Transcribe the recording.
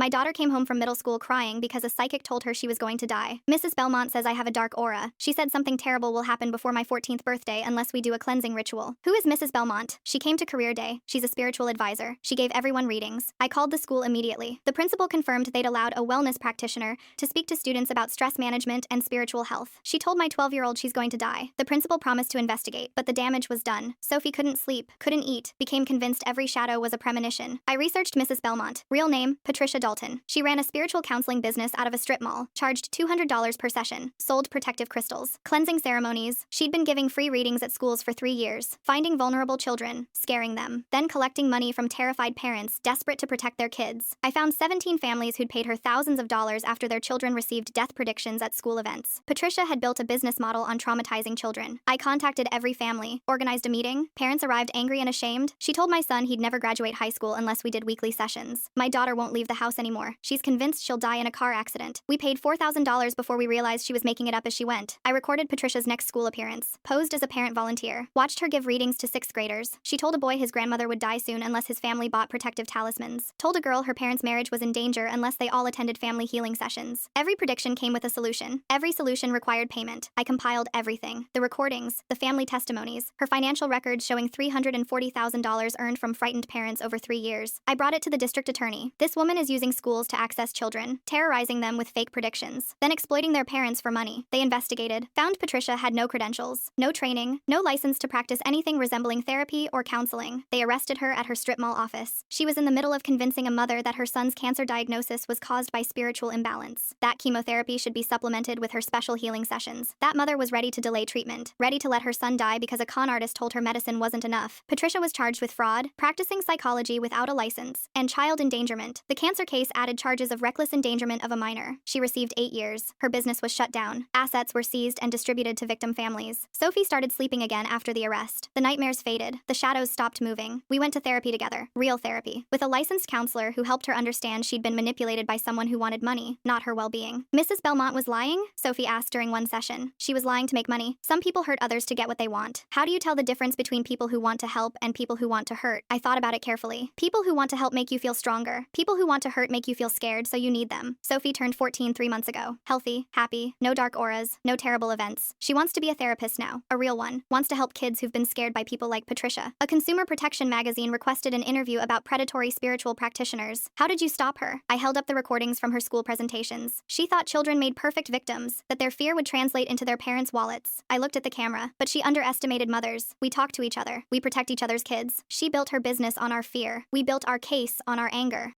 My daughter came home from middle school crying because a psychic told her she was going to die. Mrs. Belmont says I have a dark aura. She said something terrible will happen before my 14th birthday unless we do a cleansing ritual. Who is Mrs. Belmont? She came to career day. She's a spiritual advisor. She gave everyone readings. I called the school immediately. The principal confirmed they'd allowed a wellness practitioner to speak to students about stress management and spiritual health. She told my 12-year-old she's going to die. The principal promised to investigate, but the damage was done. Sophie couldn't sleep, couldn't eat, became convinced every shadow was a premonition. I researched Mrs. Belmont. Real name, Patricia Dalton. She ran a spiritual counseling business out of a strip mall, charged $200 per session, sold protective crystals, cleansing ceremonies. She'd been giving free readings at schools for 3 years, finding vulnerable children, scaring them, then collecting money from terrified parents desperate to protect their kids. I found 17 families who'd paid her thousands of dollars after their children received death predictions at school events. Patricia had built a business model on traumatizing children. I contacted every family, organized a meeting. Parents arrived angry and ashamed. She told my son he'd never graduate high school unless we did weekly sessions. My daughter won't leave the house anymore. She's convinced she'll die in a car accident. We paid $4,000 before we realized she was making it up as she went. I recorded Patricia's next school appearance, posed as a parent volunteer, watched her give readings to 6th graders. She told a boy his grandmother would die soon unless his family bought protective talismans. Told a girl her parents' marriage was in danger unless they all attended family healing sessions. Every prediction came with a solution. Every solution required payment. I compiled everything. The recordings, the family testimonies, her financial records showing $340,000 earned from frightened parents over 3 years. I brought it to the district attorney. This woman is using schools to access children, terrorizing them with fake predictions, then exploiting their parents for money. They investigated, found Patricia had no credentials, no training, no license to practice anything resembling therapy or counseling. They arrested her at her strip mall office. She was in the middle of convincing a mother that her son's cancer diagnosis was caused by spiritual imbalance. That chemotherapy should be supplemented with her special healing sessions. That mother was ready to delay treatment, ready to let her son die because a con artist told her medicine wasn't enough. Patricia was charged with fraud, practicing psychology without a license, and child endangerment. The cancer case added charges of reckless endangerment of a minor. She received 8 years. Her business was shut down. Assets were seized and distributed to victim families. Sophie started sleeping again after the arrest. The nightmares faded. The shadows stopped moving. We went to therapy together. Real therapy. With a licensed counselor who helped her understand she'd been manipulated by someone who wanted money, not her well-being. Mrs. Belmont was lying? Sophie asked during one session. She was lying to make money. Some people hurt others to get what they want. How do you tell the difference between people who want to help and people who want to hurt? I thought about it carefully. People who want to help make you feel stronger. People who want to hurt make you feel scared, so you need them. Sophie turned 14 3 months ago. Healthy, happy, no dark auras, no terrible events. She wants to be a therapist now, a real one. Wants to help kids who've been scared by people like Patricia. A consumer protection magazine requested an interview about predatory spiritual practitioners. How did you stop her? I held up the recordings from her school presentations. She thought children made perfect victims, that their fear would translate into their parents' wallets. I looked at the camera, but she underestimated mothers. We talk to each other. We protect each other's kids. She built her business on our fear. We built our case on our anger.